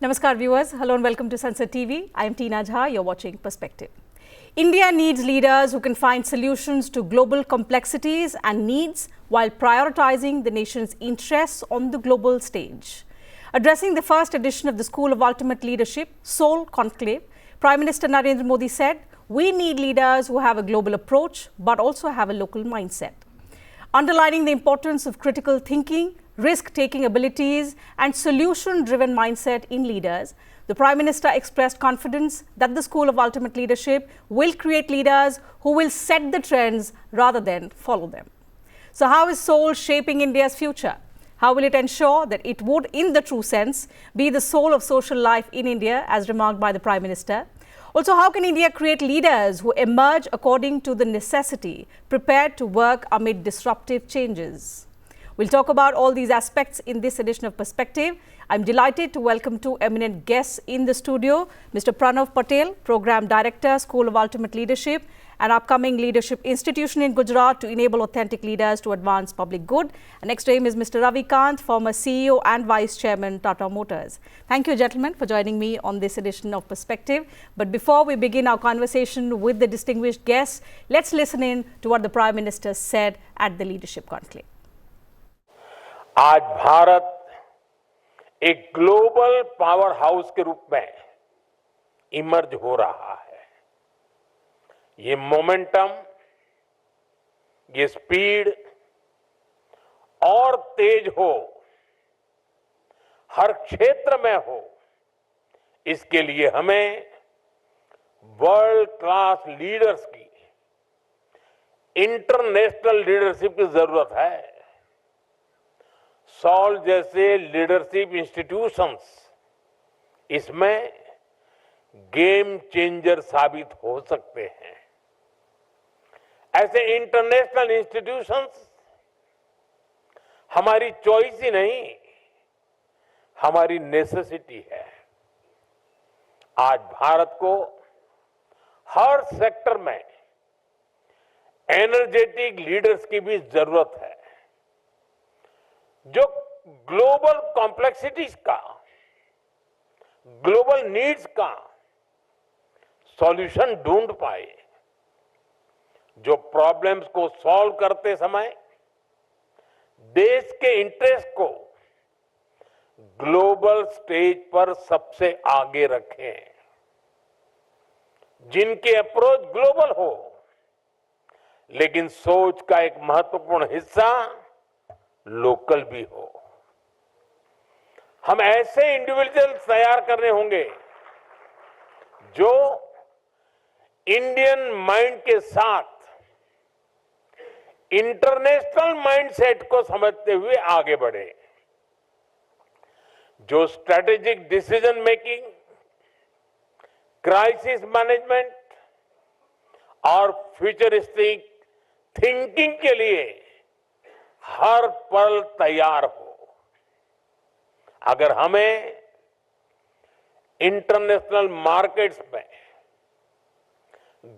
Namaskar viewers, hello and welcome to Sansad TV. I am Tina Jha, you're watching Perspective. India needs leaders who can find solutions to global complexities and needs while prioritizing the nation's interests on the global stage. Addressing the first edition of the School of Ultimate Leadership, Seoul Conclave, Prime Minister Narendra Modi said, "We need leaders who have a global approach but also have a local mindset." Underlining the importance of critical thinking, risk-taking abilities and solution-driven mindset in leaders, the Prime Minister expressed confidence that the School of Ultimate Leadership will create leaders who will set the trends rather than follow them. So how is Seoul shaping India's future? How will it ensure that it would, in the true sense, be the soul of social life in India, as remarked by the Prime Minister? Also, how can India create leaders who emerge according to the necessity, prepared to work amid disruptive changes? We'll talk about all these aspects in this edition of Perspective. I'm delighted to welcome two eminent guests in the studio, Mr. Pranav Patel, Program Director, School of Ultimate Leadership, an upcoming leadership institution in Gujarat to enable authentic leaders to advance public good. And next to him is Mr. Ravi Kant, former CEO and Vice Chairman, Tata Motors. Thank you, gentlemen, for joining me on this edition of Perspective. But before we begin our conversation with the distinguished guests, let's listen in to what the Prime Minister said at the Leadership Conclave. आज भारत एक global power house के रूप में emerge हो रहा है। ये momentum, ये स्पीड और तेज हो, हर क्षेत्र में हो, इसके लिए हमें वर्ल्ड क्लास लीडर्स की, इंटरनेशनल लीडरशिप की जरूरत है। सॉल जैसे लीडरशिप इंस्टीट्यूशंस इसमें गेम चेंजर साबित हो सकते हैं। ऐसे इंटरनेशनल इंस्टीट्यूशंस हमारी चॉइस ही नहीं, हमारी नेसेसिटी है। आज भारत को हर सेक्टर में एनर्जेटिक लीडर्स की भी जरूरत है, जो ग्लोबल कॉम्प्लेक्सिटीज का, ग्लोबल नीड्स का सॉल्यूशन ढूंढ पाए, जो प्रॉब्लम्स को सॉल्व करते समय देश के इंटरेस्ट को ग्लोबल स्टेज पर सबसे आगे रखें, जिनकी अप्रोच ग्लोबल हो लेकिन सोच का एक महत्वपूर्ण हिस्सा लोकल भी हो। हम ऐसे इंडिविजुअल्स तैयार करने होंगे जो इंडियन माइंड के साथ इंटरनेशनल माइंडसेट को समझते हुए आगे बढ़े, जो strategic decision making, crisis management और फ्यूचरिस्टिक थिंकिंग के लिए हर पल तैयार हो। अगर हमें इंटरनेशनल मार्केट्स में,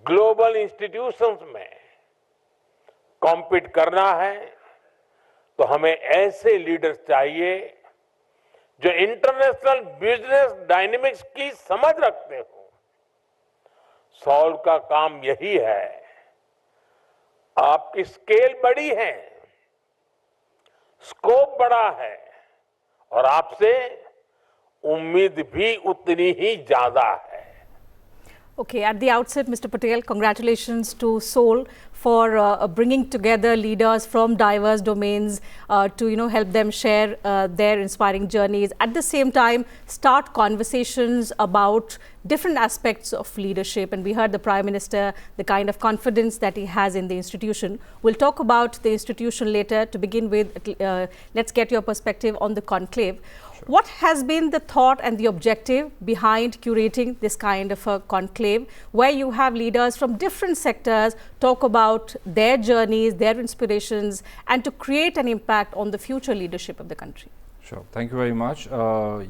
ग्लोबल इंस्टीट्यूशंस में कॉम्पीट करना है, तो हमें ऐसे लीडर्स चाहिए जो इंटरनेशनल बिजनेस डायनेमिक्स की समझ रखते हो। सॉल्व का काम यही है। आपकी स्केल बड़ी है, स्कोप बड़ा है और आपसे उम्मीद भी उतनी ही ज्यादा है। Okay, at the outset, Mr. Patel, congratulations to Seoul for bringing together leaders from diverse domains to help them share their inspiring journeys. At the same time, start conversations about different aspects of leadership. And we heard the Prime Minister, the kind of confidence that he has in the institution. We'll talk about the institution later. To begin with, let's get your perspective on the conclave. Sure. What has been the thought and the objective behind curating this kind of a conclave, where you have leaders from different sectors talk about their journeys, their inspirations, and to create an impact on the future leadership of the country? Sure. Thank you very much.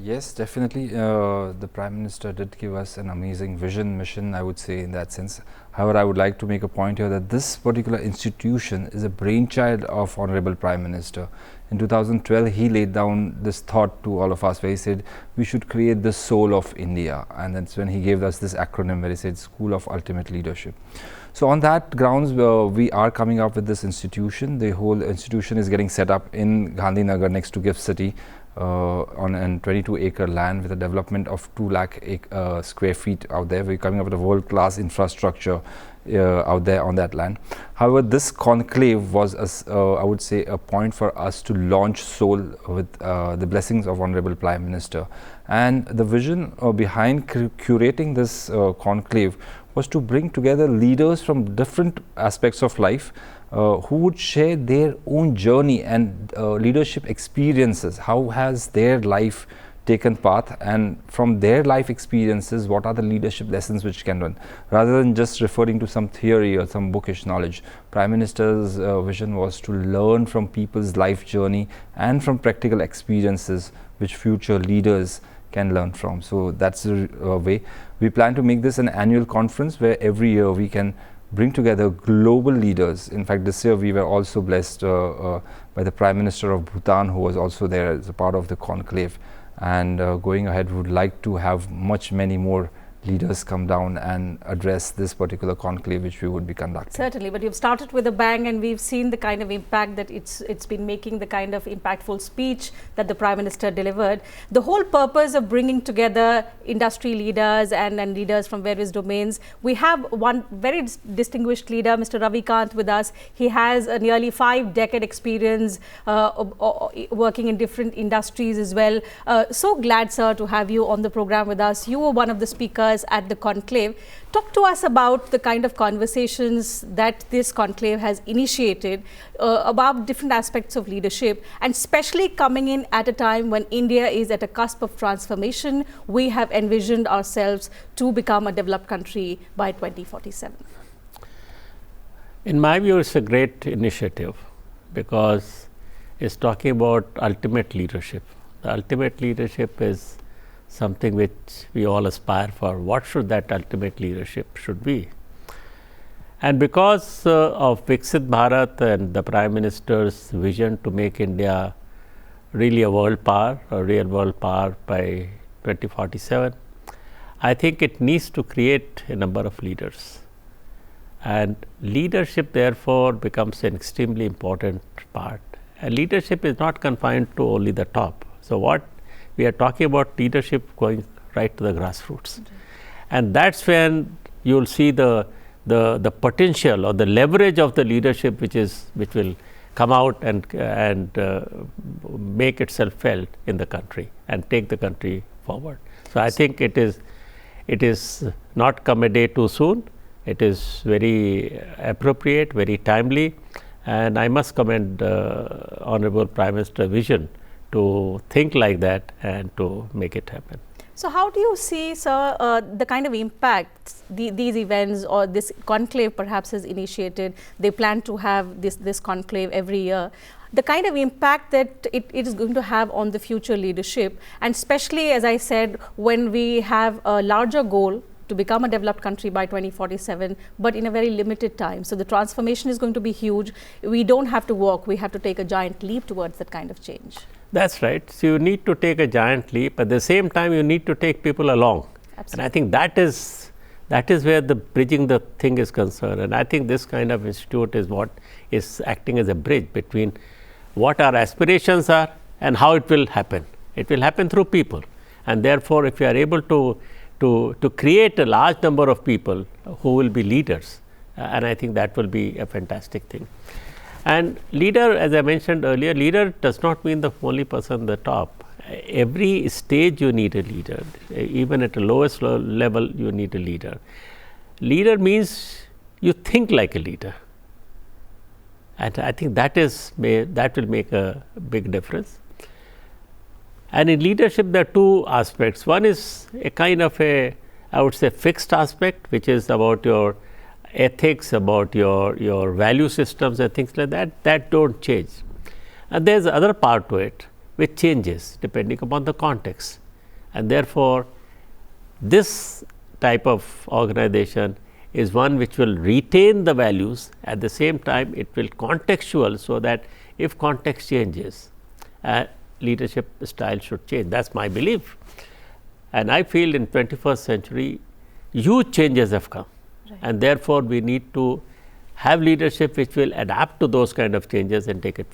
Yes, definitely the Prime Minister did give us an amazing vision, mission, I would say, in that sense. However, I would like to make a point here that this particular institution is a brainchild of Honorable Prime Minister. In 2012, he laid down this thought to all of us where he said, we should create the soul of India. And that's when he gave us this acronym where he said, School of Ultimate Leadership. So on that grounds, we are coming up with this institution. The whole institution is getting set up in Gandhinagar next to Gift City on a 22-acre land with a development of 2 lakh square feet out there. We're coming up with a world-class infrastructure out there on that land. However, this conclave was, I would say, a point for us to launch Soul with the blessings of Honorable Prime Minister. And the vision behind curating this conclave was to bring together leaders from different aspects of life who would share their own journey and leadership experiences. How has their life taken path, and from their life experiences, what are the leadership lessons which can learn, rather than just referring to some theory or some bookish knowledge. Prime Minister's vision was to learn from people's life journey and from practical experiences which future leaders can learn from. So that's the way. We plan to make this an annual conference where every year we can bring together global leaders. In fact, this year we were also blessed by the Prime Minister of Bhutan, who was also there as a part of the conclave. And going ahead, would like to have many more leaders come down and address this particular conclave which we would be conducting. Certainly, but you've started with a bang, and we've seen the kind of impact that it's been making, the kind of impactful speech that the Prime Minister delivered. The whole purpose of bringing together industry leaders and leaders from various domains. We have one very distinguished leader, Mr. Ravi Kant, with us. He has a nearly 5-decade experience working in different industries as well. So glad, sir, to have you on the program with us. You were one of the speakers at the conclave. Talk to us about the kind of conversations that this conclave has initiated about different aspects of leadership, and especially coming in at a time when India is at a cusp of transformation. We have envisioned ourselves to become a developed country by 2047. In my view, it's a great initiative because it's talking about ultimate leadership. The ultimate leadership is something which we all aspire for. What should that ultimate leadership should be? And because of Viksit Bharat and the Prime Minister's vision to make India really a world power, a real world power by 2047, I think it needs to create a number of leaders. And leadership therefore becomes an extremely important part. And leadership is not confined to only the top. So what we are talking about leadership going right to the grassroots. Okay. And that's when you will see the potential or the leverage of the leadership which will come out and make itself felt in the country and take the country forward. So I think it is not come a day too soon. It is very appropriate, very timely, and I must commend Honorable Prime Minister's vision to think like that and to make it happen. So how do you see, sir, the kind of impact these events or this conclave perhaps has initiated? They plan to have this conclave every year. The kind of impact that it is going to have on the future leadership, and especially, as I said, when we have a larger goal to become a developed country by 2047, but in a very limited time. So the transformation is going to be huge. We don't have to walk, we have to take a giant leap towards that kind of change. That's right. So you need to take a giant leap. At the same time, you need to take people along. Absolutely. And I think that is where the bridging the thing is concerned. And I think this kind of institute is what is acting as a bridge between what our aspirations are and how it will happen. It will happen through people. And therefore, if you are able to create a large number of people who will be leaders, and I think that will be a fantastic thing. And leader, as I mentioned earlier, leader does not mean the only person at the top. Every stage you need a leader, even at the lowest level you need a leader. Leader means you think like a leader, and I think that will make a big difference. And in leadership there are two aspects. One is a kind of I would say fixed aspect, which is about your ethics, about your value systems and things like that don't change. And there's the other part to it which changes depending upon the context. And therefore, this type of organization is one which will retain the values, at the same time it will contextual, so that if context changes, leadership style should change. That's my belief. And I feel in 21st century, huge changes have come. Right. And therefore, we need to have leadership which will adapt to those kind of changes and take it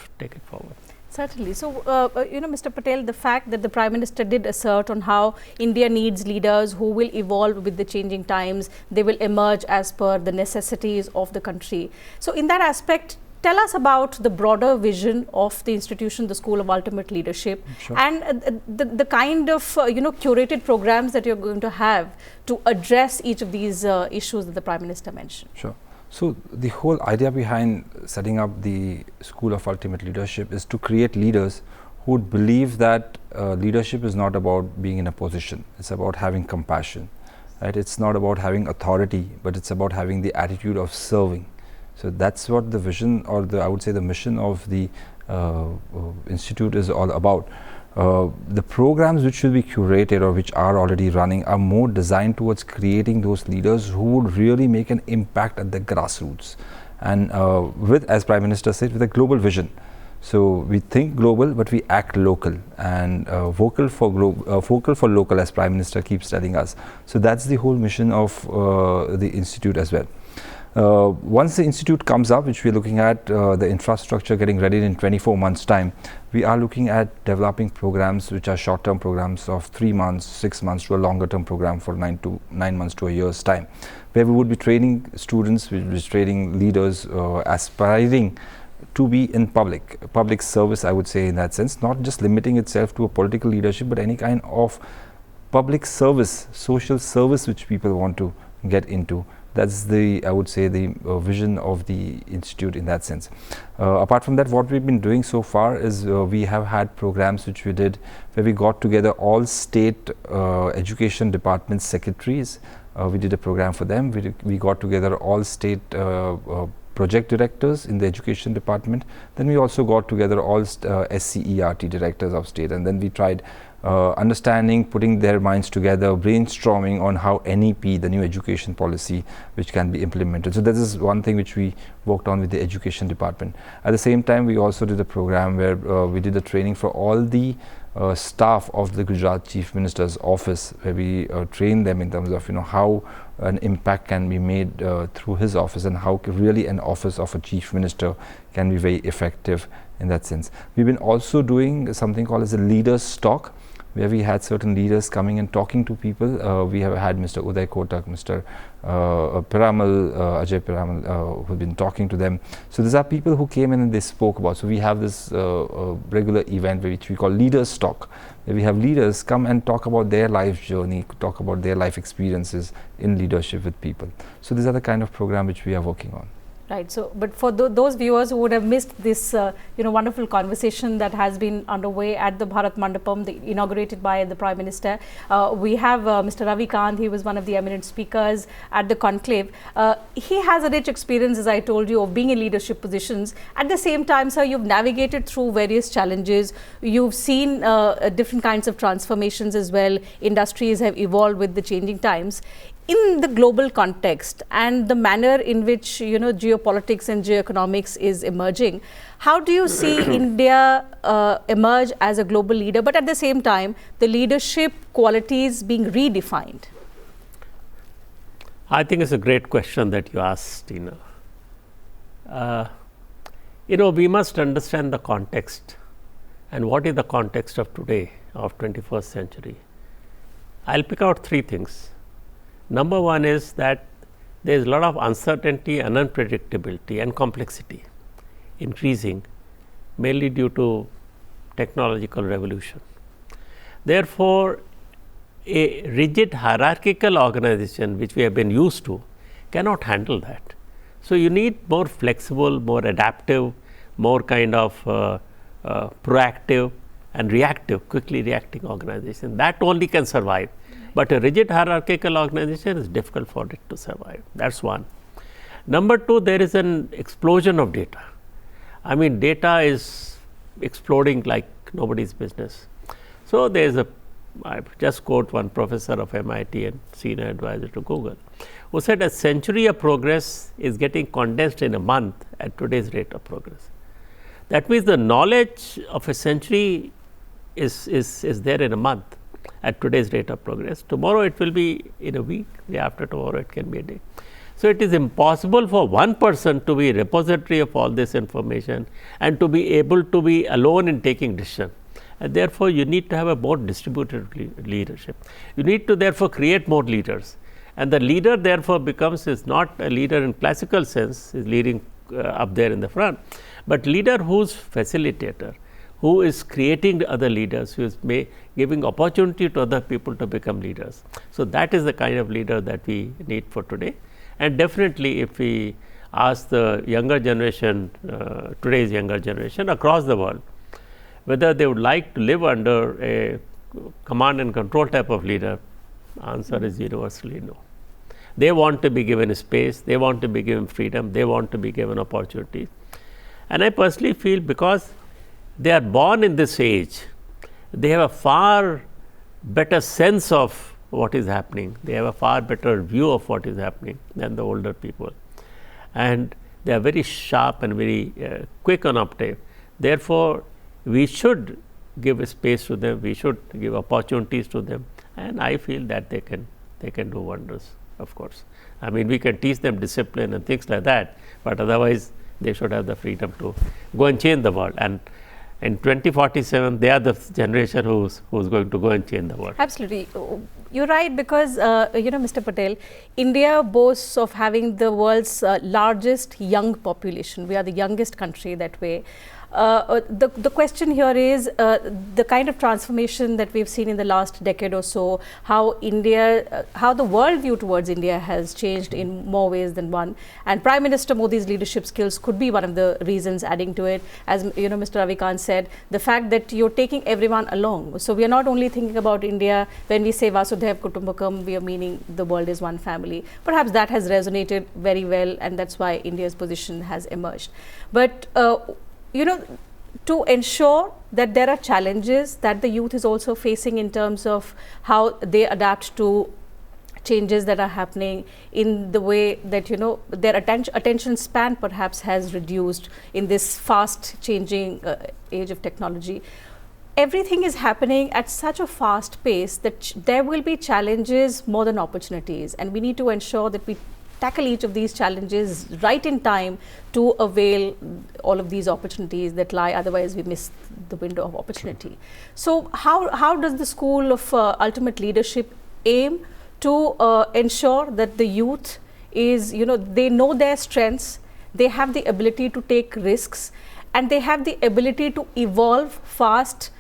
forward. Certainly. So, Mr. Patel, the fact that the Prime Minister did assert on how India needs leaders who will evolve with the changing times, they will emerge as per the necessities of the country. So, in that aspect, tell us about the broader vision of the institution, the School of Ultimate Leadership, sure. and the kind of curated programs that you're going to have to address each of these issues that the Prime Minister mentioned. Sure. So, the whole idea behind setting up the School of Ultimate Leadership is to create leaders who would believe that leadership is not about being in a position, it's about having compassion, right? It's not about having authority, but it's about having the attitude of serving. So, that's what the vision, or I would say the mission of the institute is all about. The programs which will be curated or which are already running are more designed towards creating those leaders who would really make an impact at the grassroots, and with, as Prime Minister said, with a global vision. So, we think global, but we act local, and vocal for local, as Prime Minister keeps telling us. So, that's the whole mission of the institute as well. Once the institute comes up, which we are looking at the infrastructure getting ready in 24 months time, we are looking at developing programs which are short-term programs of 3 months, 6 months to a longer-term program for 9 months to a year's time, where we would be training students, we would be training leaders aspiring to be in public service, I would say, in that sense, not just limiting itself to a political leadership, but any kind of public service, social service which people want to get into. That's the, I would say, the vision of the institute in that sense. Apart from that, what we've been doing so far is we have had programs which we did where we got together all state education department secretaries. We did a program for them. We got together all state project directors in the education department. Then we also got together all SCERT directors of state, and then we tried understanding, putting their minds together, brainstorming on how NEP, the new education policy, which can be implemented. So, this is one thing which we worked on with the education department. At the same time, we also did a program where we did a training for all the staff of the Gujarat Chief Minister's office, where we trained them in terms of how an impact can be made through his office, and how really an office of a Chief Minister can be very effective in that sense. We've been also doing something called as a leaders talk, where we had certain leaders coming and talking to people. We have had Mr. Uday Kotak, Mr. Ajay Piramal, who've been talking to them. So, these are people who came in and they spoke about. So, we have this regular event which we call leaders talk, where we have leaders come and talk about their life journey, talk about their life experiences in leadership with people. So, these are the kind of program which we are working on. Right. So, but for those viewers who would have missed this, wonderful conversation that has been underway at the Bharat Mandapam, inaugurated by the Prime Minister, we have Mr. Ravi Kant. He was one of the eminent speakers at the Conclave. He has a rich experience, as I told you, of being in leadership positions. At the same time, sir, you've navigated through various challenges. You've seen different kinds of transformations as well. Industries have evolved with the changing times. In the global context and the manner in which geopolitics and geoeconomics is emerging, how do you see India emerge as a global leader, but at the same time the leadership qualities being redefined? I think it's a great question that you asked, Tina. We must understand the context, and what is the context of today, of 21st century. I'll pick out 3 things. Number one is that there is a lot of uncertainty and unpredictability and complexity increasing, mainly due to technological revolution. Therefore, a rigid hierarchical organization which we have been used to cannot handle that. So, you need more flexible, more adaptive, more kind of proactive and reactive, quickly reacting organization. That only can survive. But a rigid hierarchical organization is difficult for it to survive. That's one. Number 2, there is an explosion of data. I mean, data is exploding like nobody's business. So, there is I just quote one professor of MIT and senior advisor to Google, who said a century of progress is getting condensed in a month at today's rate of progress. That means the knowledge of a century is there in a month at today's rate of progress. Tomorrow it will be in a week, day after tomorrow it can be a day. So, it is impossible for one person to be repository of all this information and to be able to be alone in taking decision. And therefore, you need to have a more distributed leadership. You need to therefore create more leaders, and the leader therefore becomes is not a leader in classical sense, is leading up there in the front, but leader who's facilitator, who is creating other leaders, who is giving opportunity to other people to become leaders. So, that is the kind of leader that we need for today. And definitely, if we ask the younger generation, today's younger generation across the world, whether they would like to live under a command and control type of leader, answer is universally no. They want to be given space, they want to be given freedom, they want to be given opportunity. And I personally feel because they are born in this age, they have a far better sense of what is happening, they have a far better view of what is happening than the older people, and they are very sharp and very quick on uptake. Therefore, we should give a space to them, we should give opportunities to them, and I feel that they can do wonders, of course. I mean, we can teach them discipline and things like that, but otherwise they should have the freedom to go and change the world. And in 2047, they are the generation who's going to go and change the world. Absolutely. You're right, because Mr. Patel, India boasts of having the world's largest young population. We are the youngest country that way. The question here is the kind of transformation that we've seen in the last decade or so, how the world view towards India has changed in more ways than one, and Prime Minister Modi's leadership skills could be one of the reasons adding to it. As Mr. Ravikant said, the fact that you're taking everyone along. So we are not only thinking about India when we say Vasudhaiv Kutumbakam, we are meaning the world is one family. Perhaps that has resonated very well, and that's why India's position has emerged. But to ensure that there are challenges that the youth is also facing in terms of how they adapt to changes that are happening, in the way that their attention span perhaps has reduced in this fast changing age of technology. Everything is happening at such a fast pace that there will be challenges more than opportunities, and we need to ensure that we tackle each of these challenges right in time to avail all of these opportunities that lie, otherwise we miss the window of opportunity. So how does the School of Ultimate Leadership aim to ensure that the youth is, they know their strengths, they have the ability to take risks, and they have the ability to evolve fast,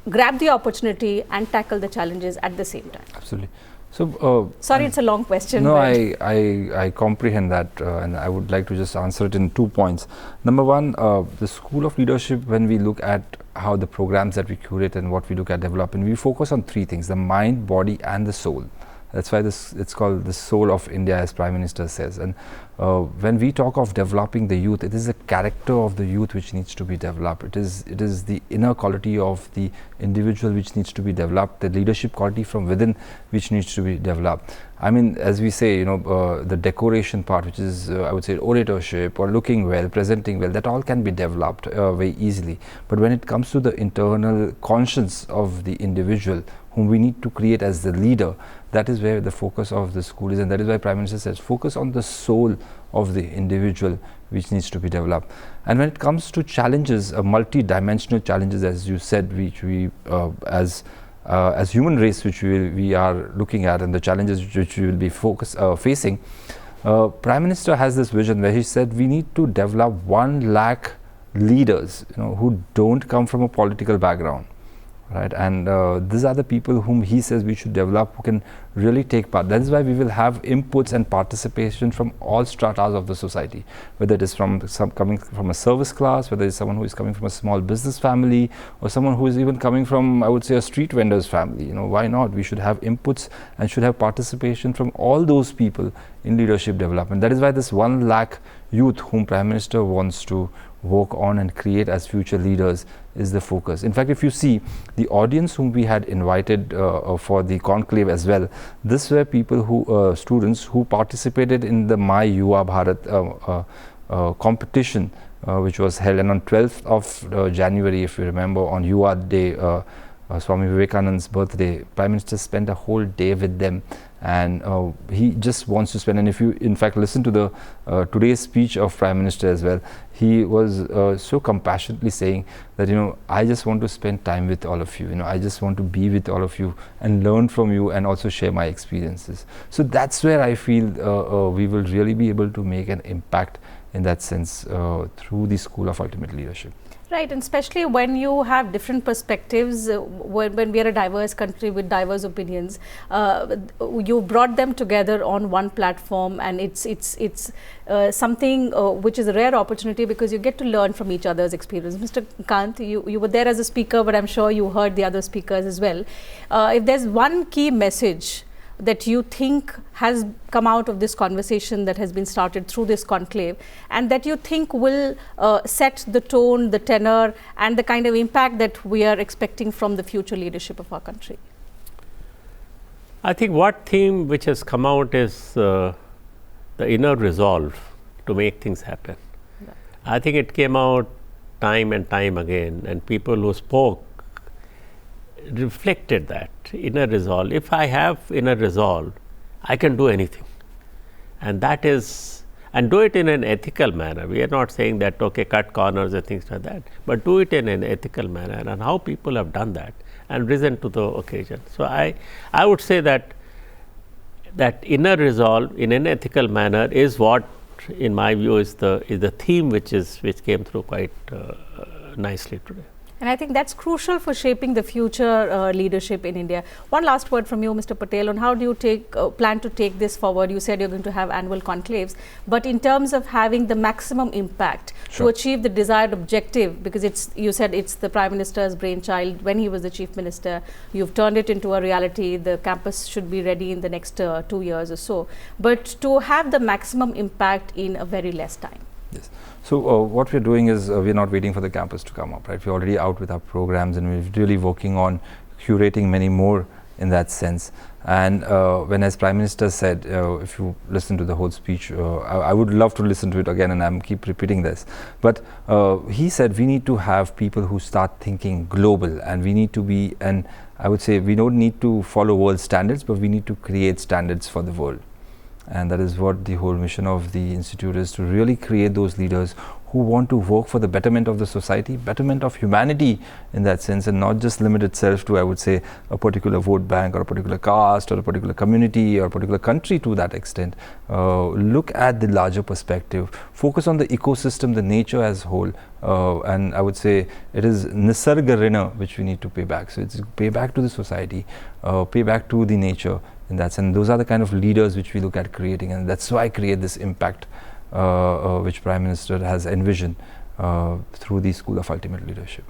grab the opportunity and tackle the challenges at the same time? Absolutely. So, sorry, it's a long question. No, I comprehend that, and I would like to just answer it in 2 points. Number one, the School of Leadership, when we look at how the programs that we curate and what we look at developing, we focus on 3 things: the mind, body, and the soul. That's why it's called the soul of India, as Prime Minister says. And when we talk of developing the youth, it is the character of the youth which needs to be developed. It is the inner quality of the individual which needs to be developed, the leadership quality from within which needs to be developed. I mean, as we say, the decoration part, which is I would say oratorship or looking well, presenting well, that all can be developed very easily. But when it comes to the internal conscience of the individual whom we need to create as the leader, that is where the focus of the school is, and that is why Prime Minister says focus on the soul of the individual which needs to be developed. And when it comes to challenges, multi-dimensional challenges, as you said, which we as human race, which we are looking at, and the challenges which we will be facing, Prime Minister has this vision where he said we need to develop 1 lakh leaders, who don't come from a political background. Right, and these are the people whom he says we should develop, who can really take part. That is why we will have inputs and participation from all stratas of the society, whether it is from coming from a service class, whether it's someone who is coming from a small business family, or someone who is even coming from, I would say, a street vendor's family. Why not? We should have inputs and should have participation from all those people in leadership development. That is why this 1 lakh youth whom Prime Minister wants to work on and create as future leaders is the focus. In fact, if you see the audience whom we had invited for the conclave as well, this were people who students who participated in the My Yuva Bharat competition which was held, and on 12th of January, if you remember, on Yuva Day, Swami Vivekananda's birthday, Prime Minister spent a whole day with them, and he just wants to spend. And if you in fact listen to the today's speech of Prime Minister as well, he was so compassionately saying that, I just want to spend time with all of you, I just want to be with all of you and learn from you and also share my experiences. So that's where I feel we will really be able to make an impact in that sense through the School of Ultimate Leadership. Right, and especially when you have different perspectives, when we are a diverse country with diverse opinions, you brought them together on one platform, and it's something which is a rare opportunity because you get to learn from each other's experience. Mr. Kant, you were there as a speaker, but I'm sure you heard the other speakers as well. If there's one key message that you think has come out of this conversation that has been started through this conclave, and that you think will set the tone, the tenor, and the kind of impact that we are expecting from the future leadership of our country? I think what theme which has come out is the inner resolve to make things happen. Right. I think it came out time and time again, and people who spoke reflected that inner resolve. If I have inner resolve, I can do anything, and that is, and do it in an ethical manner. We are not saying that cut corners and things like that, but do it in an ethical manner, and how people have done that and risen to the occasion. So I would say that inner resolve in an ethical manner is what, in my view, is the theme which came through quite nicely today. And I think that's crucial for shaping the future leadership in India. One last word from you, Mr. Patel, on how do you plan to take this forward? You said you're going to have annual conclaves, but in terms of having the maximum impact to achieve the desired objective, because you said it's the Prime Minister's brainchild when he was the Chief Minister, you've turned it into a reality. The campus should be ready in the next 2 years or so, but to have the maximum impact in a very less time. Yes. So what we're doing is we're not waiting for the campus to come up, right? We're already out with our programs, and we're really working on curating many more in that sense. And when, as Prime Minister said, if you listen to the whole speech, I would love to listen to it again, and I'm keep repeating this. But he said we need to have people who start thinking global, and we need to be, and I would say we don't need to follow world standards, but we need to create standards for the world. And that is what the whole mission of the institute is, to really create those leaders who want to work for the betterment of the society, betterment of humanity in that sense, and not just limit itself to, I would say, a particular vote bank or a particular caste or a particular community or a particular country to that extent. Look at the larger perspective, focus on the ecosystem, the nature as a whole, and I would say it is nisarga rina which we need to pay back. So it's pay back to the society, pay back to the nature. In that sense, those are the kind of leaders which we look at creating, and that's why I create this impact which Prime Minister has envisioned through the School of Ultimate Leadership.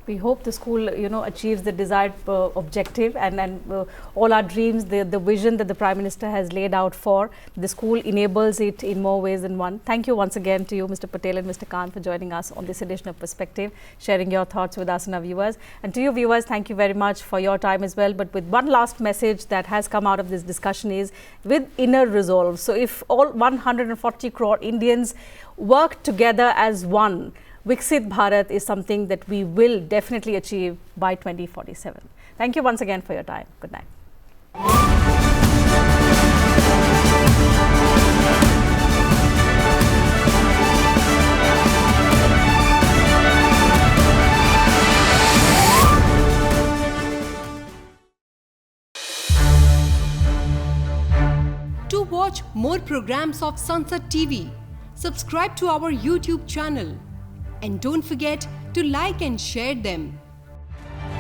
We hope the school, achieves the desired objective, and all our dreams, the vision that the Prime Minister has laid out for the school enables it in more ways than one. Thank you once again to you, Mr. Patel and Mr. Khan, for joining us on this edition of Perspective, sharing your thoughts with us and our viewers. And to you viewers, thank you very much for your time as well. But with one last message that has come out of this discussion is with inner resolve. So if all 140 crore Indians work together as one, Viksit Bharat is something that we will definitely achieve by 2047. Thank you once again for your time. Good night. To watch more programs of Sansad TV, subscribe to our YouTube channel. And don't forget to like and share them.